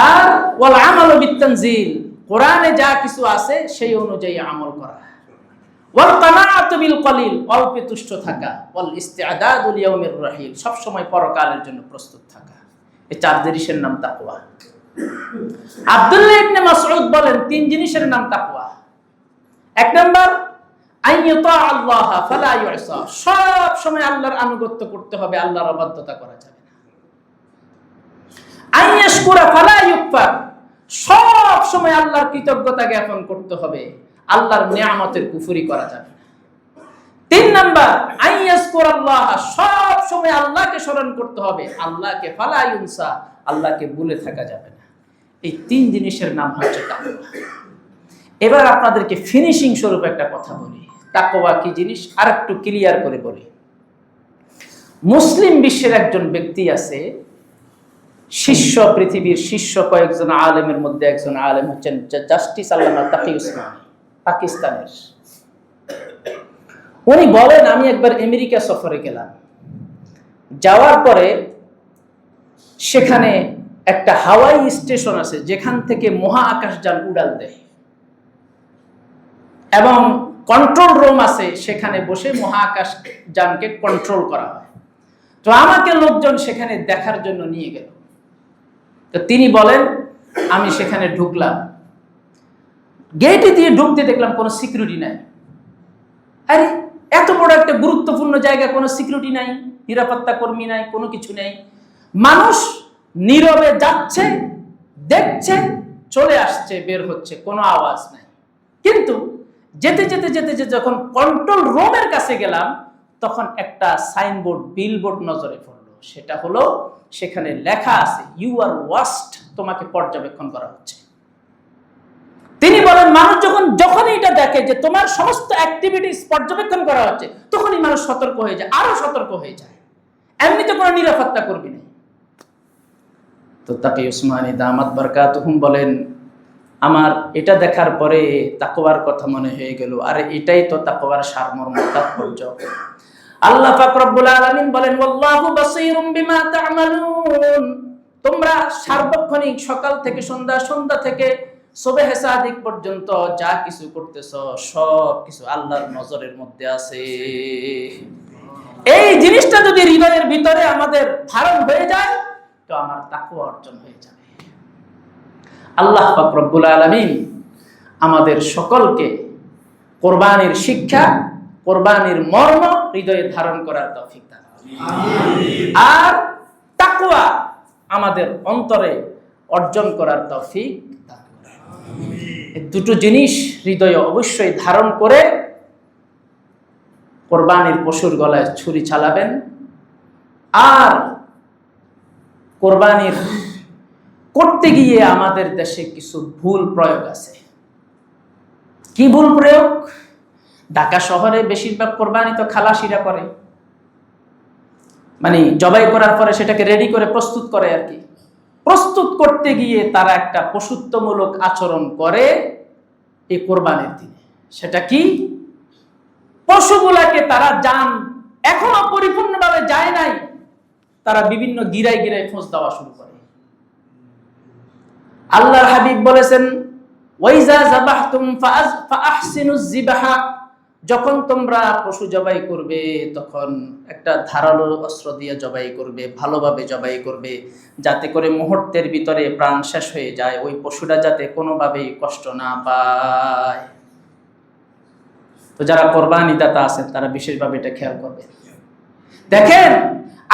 আর ওয়াল আমালু বিত-তানজিল, কোরআনে যা কিছু আছে সেই অনুযায়ী আমল করা। ওয়াল কানাআতু বিল কলিল, অল্পে তুষ্ট থাকা। ওয়াল ইস্তিআদাদু লিয়াউমির রাহিল, সব সময় পরকালের জন্য প্রস্তুত থাকা। এই চার জিনিসের নাম তাকওয়া। আব্দুল্লাহ ইবনে মাসউদ বলেন, তিন জিনিসের নাম তাকওয়া। এক নাম্বার, আইয়ুতা আল্লাহ ফালা ইউসা, সব সময় আল্লাহর আনুগত্য করতে হবে, আল্লাহর অবাধ্যতা করা যাবে না। আইয়াশকুরা ফালা ইউকফার, সব সময় আল্লাহর কৃতজ্ঞতা জ্ঞাপন করতে হবে, আল্লাহর নিয়ামতের কুফরি করা যাবে না। তিন নাম্বার, আইয়াশকুরাল্লাহ, সব সময় আল্লাহকে স্মরণ করতে হবে, আল্লাহকে ফালা ইউনসা, আল্লাহকে ভুলে থাকা যাবে না। এই তিন জিনিসের নাম হচ্ছে তাকওয়া। এবার আপনাদেরকে ফিনিশিং স্বরূপ একটা কথা বলি, তাকওয়া কি জিনিস আর একটু ক্লিয়ার করে বলি। মুসলিম বিশ্বের একজন ব্যক্তি আছে, পৃথিবীর শীর্ষ কয়েকজন আলেমের মধ্যে একজন আলেম হচ্ছেন জাস্টিস আল্লামা তাকি উসমানী, পাকিস্তানের। উনি বলেন, আমি একবার আমেরিকা সফরে গেলাম, যাওয়ার পরে সেখানে একটা হাওয়াই স্টেশন আছে যেখান থেকে মহাকাশযান উড়াল দেয়, এবং কন্ট্রোল রুম আছে, সেখানে বসে মহাকাশযানকে কন্ট্রোল করা হয়। তো আমাকে লোকজন সেখানে দেখার জন্য নিয়ে গেল। তো তিনি বলেন, আমি সেখানে ঢুকলাম, গেটে দিয়ে ঢুকতে দেখলাম কোনো সিকিউরিটি নাই। আরে এত বড় একটা গুরুত্বপূর্ণ জায়গা, কোনো সিকিউরিটি নাই, নিরাপত্তা কর্মী নাই, কোনো কিছু নেই। মানুষ নীরবে যাচ্ছে, দেখছে, চলে আসছে, বের হচ্ছে, কোনো আওয়াজ নাই। কিন্তু যেতে যেতে যেতে যেতে যখন কন্ট্রোল রুমের কাছে গেলাম, তখন একটা সাইনবোর্ড, বিলবোর্ড নজরে পড়লো। সেটা হলো, সেখানে লেখা আছে, ইউ আর ওয়াচড, তোমাকে পর্যবেক্ষণ করা হচ্ছে। তিনি বলেন, মানুষ যখনই এটা দেখে যে তোমার সমস্ত অ্যাক্টিভিটিস পর্যবেক্ষণ করা হচ্ছে, তখনই মানুষ সতর্ক হয়ে যায়, আরো সতর্ক হয়ে যায়। এমনিতে কোনো নিরাপত্তা করবি না। তো তাকি উসমানী দামাত বারকাতুহুম বলেন, আমার এটা দেখার পরে তাকওয়ার কথা মনে হয়ে গেল। আর এটাই তো তাকওয়ার সারমর্ম, তাৎপর্য। আল্লাহ পাক রব্বুল আলামিন বলেন, ওয়াল্লাহু বাসীরুম বিমা তা'মালুন, তোমরা সার্বক্ষণিক সকাল থেকে সন্ধ্যা, সন্ধ্যা থেকে সুবহ সাদিক পর্যন্ত যা কিছু করতেছো, সব কিছু আল্লাহর নজরের মধ্যে আছে। এই জিনিসটা যদি হৃদয়ের ভিতরে আমাদের ধারণ হয়ে যায়, তো তো আমার তাকওয়া অর্জন হয়ে যাবে। আল্লাহ পাক রব্বুল আলামিন আমাদের সকলকে কোরবানির শিক্ষা, কোরবানির মর্ম হৃদয়ে ধারণ করার তৌফিক দান করুন। আর তাকওয়া আমাদের অন্তরে অর্জন করার তৌফিক দান করুন। এই দুটো জিনিস হৃদয়ে অবশ্যই ধারণ করে কোরবানির পশুর গলায় ছুরি চালাবেন। আর কোরবানির করতে গিয়ে আমাদের দেশে কিছু ভুল প্রয়োগ আছে। কি ভুল প্রয়োগ? ঢাকা শহরে বেশিরভাগ কোরবানি তো খালাসিরা করে, মানে জবাই করার পরে সেটাকে রেডি করে প্রস্তুত করে আর কি। প্রস্তুত করতে গিয়ে তারা একটা পশুত্বমূলক আচরণ করে এই কোরবানির দিনে। সেটা কি? পশুগুলাকে তারা যান এখনো পরিপূর্ণভাবে যায় নাই, তারা বিভিন্ন গিরায় গিরায় খোঁজ দেওয়া শুরু করে। আল্লাহর হাবিব বলেছেন, ওয়াইজা যাবাহতুম ফাআহসিনুজ যিবাহা, যখন তোমরা পশু জবাই করবে তখন একটা ধারালো অস্ত্র দিয়ে জবাই করবে, ভালোভাবে জবাই করবে, যাতে করে মুহূর্তের ভিতরে প্রাণ শেষ হয়ে যায়, ওই পশুটা যাতে কোনোভাবেই কষ্ট না পায়। তো যারা কোরবানি দাতা আছেন তারা বিশেষভাবে এটা খেয়াল করবে। দেখেন,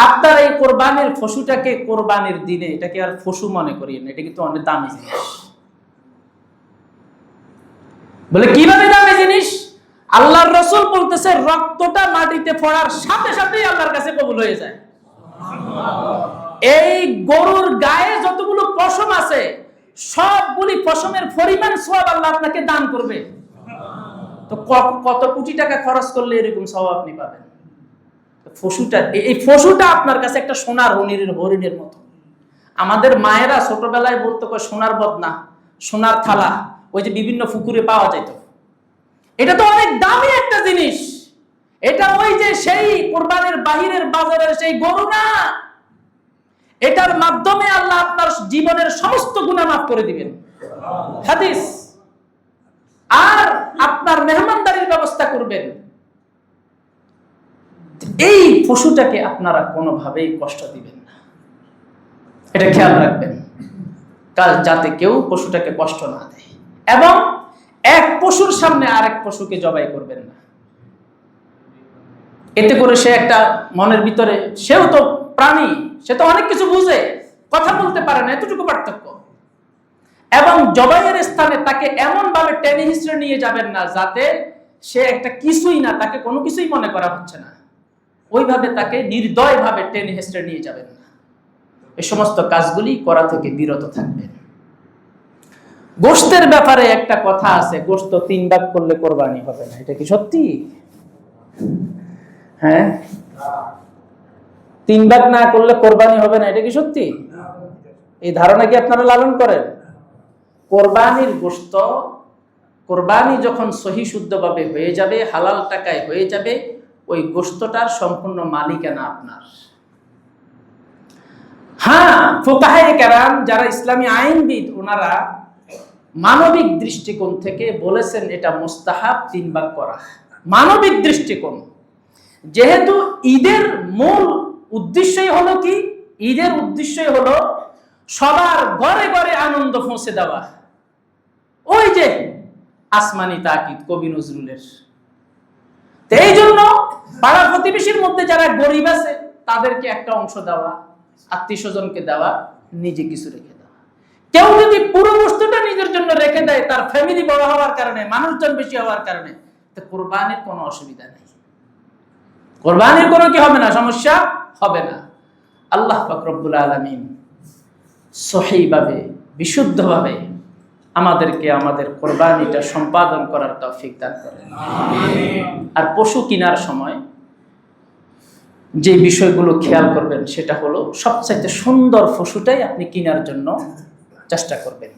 আপনার এই কোরবানির পশুটাকে কোরবানির দিনে এটাকে আর পশু মনে করিয়েন, এটা কিন্তু অনেক দামি জিনিস। বলে কিভাবে দামি জিনিস? আল্লাহর রাসূল বলতেছে রক্তটা মাটিতে পড়ার সাথে সাথেই আল্লাহর কাছে কবুল হয়ে যায়। এই গরুর গায়ে যতগুলো পশম আছে সবগুলি পশমের পরিমাণ সওয়াব আল্লাহ আপনাকে দান করবে। তো কত কোটি টাকা খরচ করলে এরকম সওয়াব আপনি পাবেন? এই পশুটা আপনার কাছে একটা সোনার হরিণের মতো। আমাদের মায়েরা ছোটবেলায় বলতো সোনার বদনা, সোনার থালা, ওই যে বিভিন্ন পুকুরে পাওয়া যেত। এটা তো অনেক দামি একটা জিনিস। এটা ওই যে সেই কোরবানির বাহিরের বাজারের সেই গরু না। এটার মাধ্যমে আল্লাহ আপনার জীবনের সমস্ত গুনাহ মাফ করে দিবেন, হাদিস। আর আপনার মেহমানদারির ব্যবস্থা করবেন। এই পশুটাকে আপনারা কোনোভাবেই কষ্ট দিবেন না, এটা খেয়াল রাখবেন, কাল যাতে কেউ পশুটাকে কষ্ট না দেয়। এবং এক পশুর সামনে আরেক পশুকে জবাই করবেন না। এতে করে সে একটা মনের ভিতরে, সেও তো প্রাণী, সে তো অনেক কিছু বুঝে, কথা বলতে পারে না, এতটুকু পার্থক্য। এবং জবাইয়ের স্থানে তাকে এমন ভাবে টেনে হিচড়ে নিয়ে যাবেন না যাতে সে একটা কিছুই না, তাকে কোনো কিছুই মনে করা হচ্ছে না। ওইভাবে তাকে নির্দয়ভাবে টেনে হিচড়ে নিয়ে যাবেন না। এই সমস্ত কাজগুলি করা থেকে বিরত থাকবেন। গোশতের ব্যাপারে একটা কথা আছে, গোশত 3 ভাগ করলে কোরবানি হবে না। এটা কি সত্যি? হ্যাঁ, 3 ভাগ না করলে কোরবানি হবে না, এটা কি সত্যি? এই ধারণা কি আপনারা লালন করেন? কোরবানির গোশত, কোরবানি যখন সহি শুদ্ধভাবে হয়ে যাবে, হালাল টাকায় হয়ে যাবে, ওই গোশতটার সম্পূর্ণ মালিকানা আপনার। হ্যাঁ, ফুকাহায়ে কেরাম যারা ইসলামী আইনবিদ, ওনারা মানবিক দৃষ্টিকোণ থেকে বলেছেন এটা মুস্তাহাব 3 ভাগ করা। মানবিক দৃষ্টিকোণ, যেহেতু ঈদের মূল উদ্দেশ্যই হলো কি? ঈদের উদ্দেশ্যই হলো সবার ঘরে ঘরে আনন্দ পৌঁছে দেওয়া। ওই যে আসমানি তাকিদ কবি নজরুলের। এই জন্য পাড়া প্রতিবেশীর মধ্যে যারা গরিব আছে তাদেরকে একটা অংশ দেওয়া, আত্মীয় স্বজনকে দেওয়া, নিজে কিছু রেখে দেওয়া। কেউ যদি পুরো বস্তুটা নিজের জন্য রেখে দেয়, তার ফ্যামিলি বড় হওয়ার কারণে, মানুষজন বেশি হওয়ার কারণে, তো কোরবানির কোনো অসুবিধা নেই, কোরবানির কোনো কি হবে না, সমস্যা হবে না। আল্লাহ পাক রব্বুল আলামিন সহিভাবে, বিশুদ্ধভাবে আমাদেরকে আমাদের কোরবানিটা সম্পাদন করার তৌফিক দান করেন। আর পশু কেনার সময় যে বিষয়গুলো খেয়াল করবেন সেটা হলো, সবচাইতে সুন্দর পশুটাই আপনি কেনার জন্য চেষ্টা করবেন।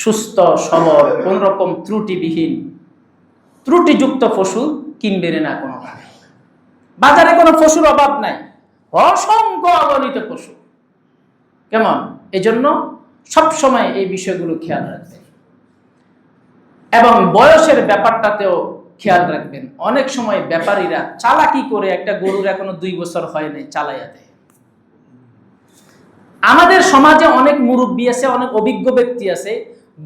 সুস্থ সবল, কোন রকম ত্রুটিবিহীন, ত্রুটিযুক্ত পশু কিনবেন না কোনোভাবে। বাজারে কোনো পশুর অভাব নাই, অসংখ্য অগণিত পশু। কেমন? এজন্য সবসময় এই বিষয়গুলো খেয়াল রাখবেন। এবং বয়সের ব্যাপারটাতেও খেয়াল রাখবেন। অনেক সময় ব্যাপারীরা চালাকি করে একটা গরুর এখনো 2 বছর হয় নাই চালাইয়া দেয়। আমাদের সমাজে অনেক মুরব্বী আছে, অনেক অভিজ্ঞ ব্যক্তি আছে,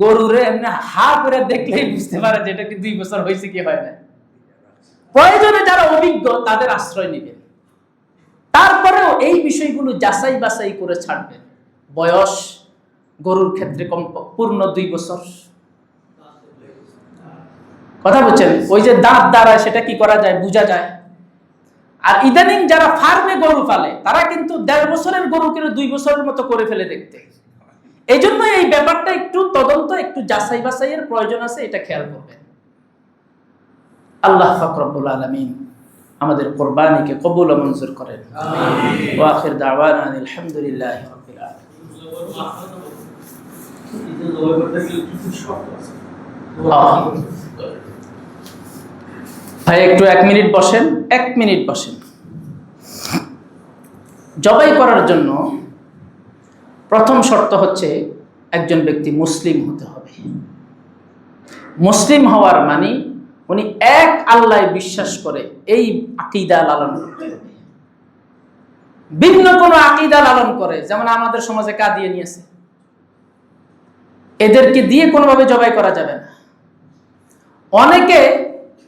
গরুরে এমনি হা করে দেখলেই বুঝতে পারে যে এটা কি 2 বছর হয়েছে কি হয় না। প্রয়োজনে যারা অভিজ্ঞ তাদের আশ্রয় নেবেন, তারপরেও এই বিষয়গুলো যাচাই বাছাই করে ছাড়বেন। বয়স গরুর ক্ষেত্রে পূর্ণ 2 বছর, কথা বলছেন, ওই যে দাঁত দাঁড়ায় সেটা কি করা যায়, বোঝা যায়। আর ইদানিং যারা ফার্মে গরু পালে তারা কিন্তু 1.5 বছরের গরু কিনে 2 বছরের মতো করে ফেলে দেখতে। এই জন্য এই ব্যাপারটা একটু তদন্ত, একটু যাচাই বাছাইয়ের প্রয়োজন আছে, এটা খেয়াল করবেন। আল্লাহ পাক রব্বুল আলামিন আমাদের কুরবানিকে কবুল ও মঞ্জুর করেন। আমিন। ওয়া আখির দাওয়ানা আলহামদুলিল্লাহি রাব্বিল আলামিন। ভাই একটু 1 মিনিট বসেন, 1 মিনিট বসেন। জবাই করার জন্য প্রথম শর্ত হচ্ছে একজন ব্যক্তি মুসলিম হতে হবে। মুসলিম হওয়ার মানে উনি এক আল্লাহয় বিশ্বাস করে, এই আকীদা লালন করতে হবে। ভিন্ন কোন আকীদা লালন করে, যেমন আমাদের সমাজে কাদিয়ানী আছে, এদেরকে দিয়ে কোনোভাবে জবাই করা যাবে না। অনেকে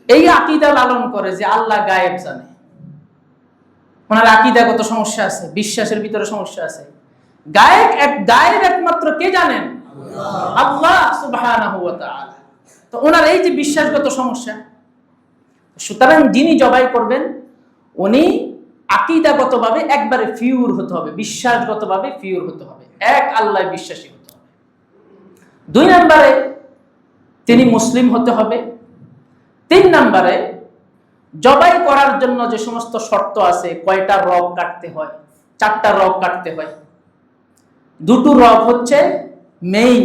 এই আকীদা লালন করে যে আল্লাহ গায়েব জানে, ওনার আকীদাগত সমস্যা আছে, বিশ্বাসের ভিতরে সমস্যা আছে। গায়েব একমাত্র কে জানেন? আল্লাহ সুবহানাহু ওয়া তাআলা। তো ওনার এই যে বিশ্বাসগত সমস্যা, সুতরাং যিনি জবাই করবেন উনি আকীদাগতভাবে একবারে ফিউর হতে হবে, বিশ্বাসগতভাবে ফিউর হতে হবে, এক আল্লাহ বিশ্বাসী হতে হবে। 2 নম্বরে তিনি মুসলিম হতে হবে। 3 নম্বরে জবাই করার জন্য যে সমস্ত শর্ত আছে, কয়টা রগ কাটতে হয়, 4টা রগ কাটতে হয়। 2টো রগ হচ্ছে মেইন,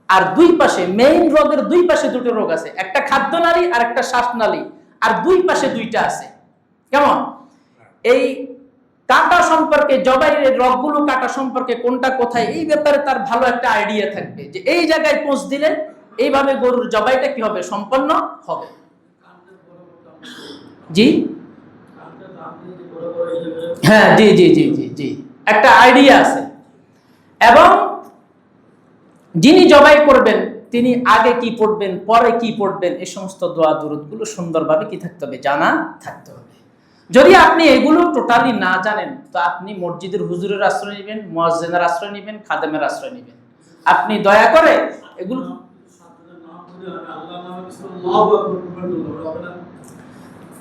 আর 2 পাশে মেইন রগের 2 পাশে 2টো রগ আছে, একটা খাদ্যনালী আর একটা শ্বাসনালী, আর 2 পাশে 2টা আছে। কেমন? এই কাটা সম্পর্কে, জবাইয়ের রগগুলো কাটা সম্পর্কে কোনটা কোথায়, এই ব্যাপারে তার ভালো একটা আইডিয়া থাকবে যে এই জায়গায় পৌঁছ দিলে এইভাবে গরুর জবাইটা কি হবে, সম্পন্ন হবে। জি হ্যাঁ, জি জি জি জি জি একটা আইডিয়া আছে। এবং যিনি জবাই করবেন তিনি আগে কি পড়বেন, পরে কি পড়বেন, এই সমস্ত দোয়া দুরূদগুলো সুন্দরভাবে কি থাকতে হবে, জানা থাকতে হবে। যদি আপনি এগুলো টোটালি না জানেন তো আপনি মসজিদের হুজুরের আশ্রয় নেবেন, মুয়াজ্জিনের আশ্রয় নেবেন, খাদেমের আশ্রয় নেবেন। আপনি দয়া করে এগুলো,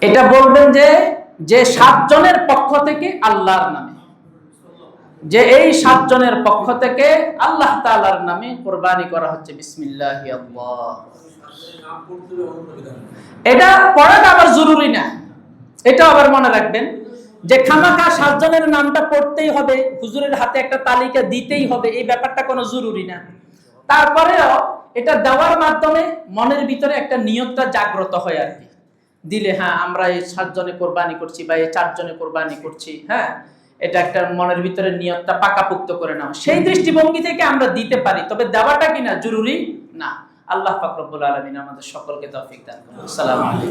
এটা বলবেন যে 7 জনের পক্ষ থেকে আল্লাহর নামে, যে এই 7 জনের পক্ষ থেকে আল্লাহ তাআলার নামে কুরবানি করা হচ্ছে, বিসমিল্লাহি আল্লাহ। এটা পড়াটা আবার জরুরি না, এটা আবার মনে রাখবেন যে খামাখা 7 জনের নামটা পড়তেই হবে, হুজুরের হাতে একটা তালিকা দিতেই হবে, এই ব্যাপারটা কোনো জরুরি না। তারপরেও এটা দেওয়ার মাধ্যমে মনের ভিতরে একটা নিয়তটা জাগ্রত হয় আর কি, দিলে হ্যাঁ আমরা এই 7 জনে কোরবানি করছি বা এই 4 জনে কোরবানি করছি, হ্যাঁ এটা একটা মনের ভিতরে নিয়তটা পাকাপোক্ত করে নাও, সেই দৃষ্টিভঙ্গি থেকে আমরা দিতে পারি। তবে দেওয়াটা কিনা জরুরি না। আল্লাহ পাক রব্বুল আলামিন আমাদের সকলকে তৌফিক দান করুন। আসসালামু আলাইকুম।